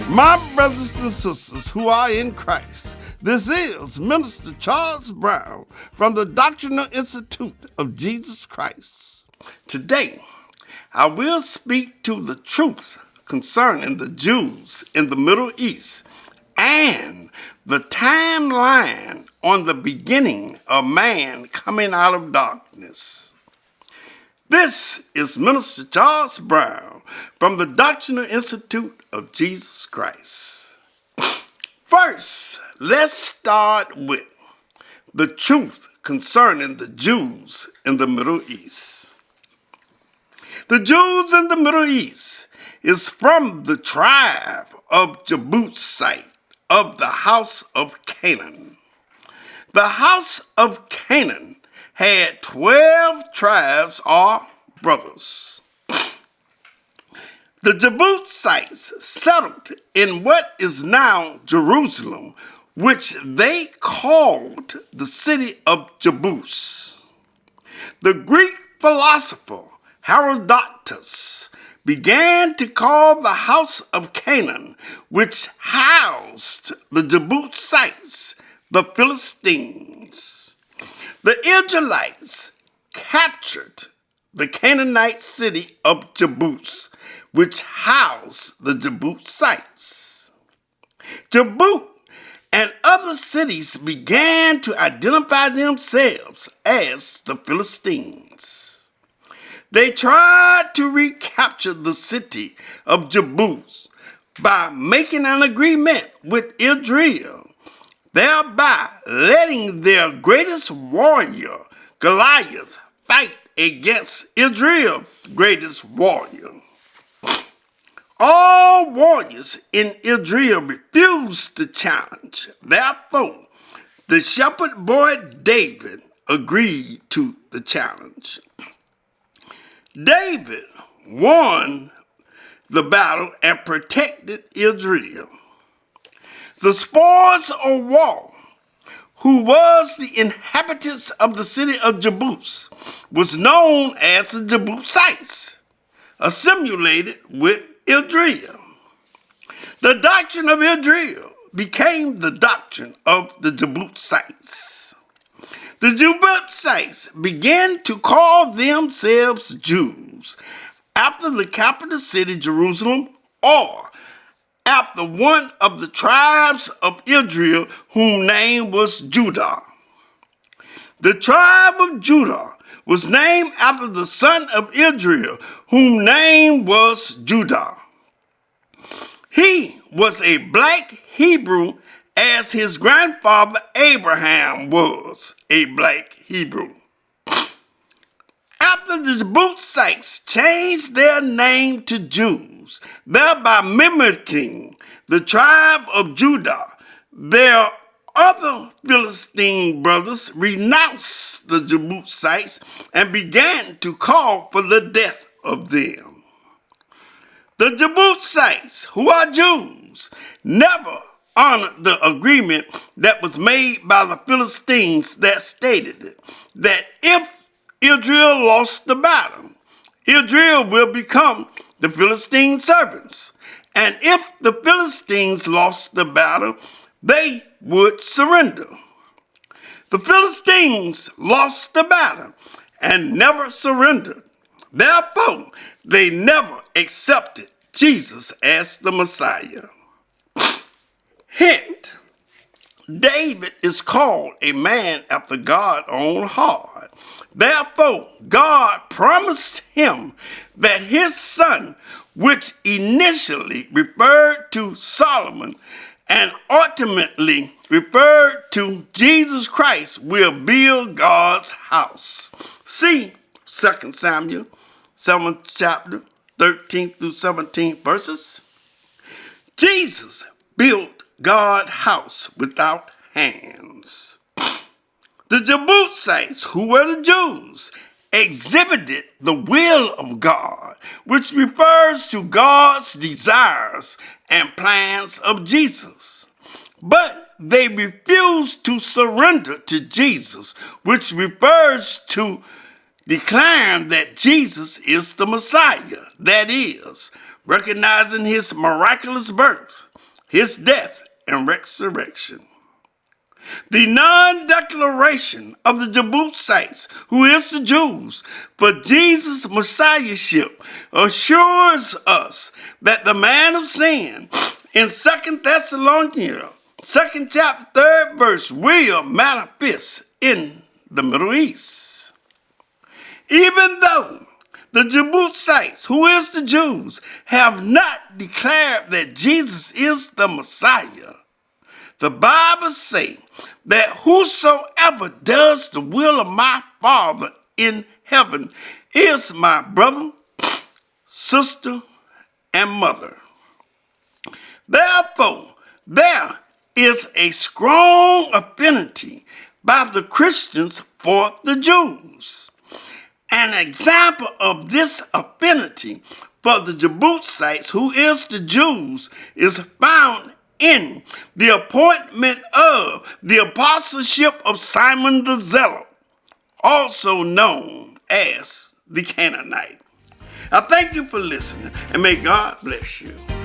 My brothers and sisters who are in Christ, this is Minister Charles Brown from the Doctrinal Institute of Jesus Christ. Today, I will speak to the truth concerning the Jews in the Middle East and the timeline on the beginning of man coming out of darkness. This is Minister Charles Brown from the Doctrinal Institute of Jesus Christ. First, let's start with the truth concerning the Jews in the Middle East. The Jews in the Middle East is from the tribe of Jebusite of the house of Canaan. The house of Canaan had 12 tribes or brothers. The Jebusites settled in what is now Jerusalem, which they called the city of Jebus. The Greek philosopher Herodotus began to call the house of Canaan, which housed the Jebusites, the Philistines. The Israelites captured the Canaanite city of Jebus, which housed the Jebusites. Jebus and other cities began to identify themselves as the Philistines. They tried to recapture the city of Jebus by making an agreement with Israel, thereby letting their greatest warrior, Goliath, fight against Israel's greatest warrior. All warriors in Israel refused the challenge. Therefore, the shepherd boy David agreed to the challenge. David won the battle and protected Israel. The spoils of war, who was the inhabitants of the city of Jebus, was known as the Jebusites, assimilated with Israel. The doctrine of Israel became the doctrine of the Jebusites. The Jebusites began to call themselves Jews after the capital city, Jerusalem, or after one of the tribes of Israel whose name was Judah. The tribe of Judah was named after the son of Israel whose name was Judah. He was a black Hebrew as his grandfather Abraham was a black Hebrew. After the Jebusites changed their name to Jews, thereby mimicking the tribe of Judah, their other Philistine brothers renounced the Jebusites and began to call for the death of them. The Jebusites, who are Jews, never honored the agreement that was made by the Philistines that stated that if Israel lost the battle, Israel will become the Philistine servants. And if the Philistines lost the battle, they would surrender. The Philistines lost the battle and never surrendered. Therefore, they never accepted Jesus as the Messiah. Hint: David is called a man after God's own heart. Therefore, God promised him that his son, which initially referred to Solomon and ultimately referred to Jesus Christ, will build God's house. See 2 Samuel 7th chapter, 13 through 17 verses. Jesus built God's house without hands. The Jebusites, who were the Jews, exhibited the will of God, which refers to God's desires and plans of Jesus. But they refused to surrender to Jesus, which refers to declaring that Jesus is the Messiah, that is, recognizing his miraculous birth, his death and resurrection. The non-declaration of the Jebusites, who is the Jews, for Jesus' Messiahship assures us that the man of sin in 2 Thessalonians, 2nd chapter, 3rd verse, will manifest in the Middle East. Even though the Jebusites, who is the Jews, have not declared that Jesus is the Messiah, the Bible says that whosoever does the will of my Father in heaven is my brother, sister, and mother. Therefore, there is a strong affinity by the Christians for the Jews. An example of this affinity for the Jebusites, who is the Jews, is found in the appointment of the apostleship of Simon the Zealot, also known as the Canaanite. I thank you for listening, and may God bless you.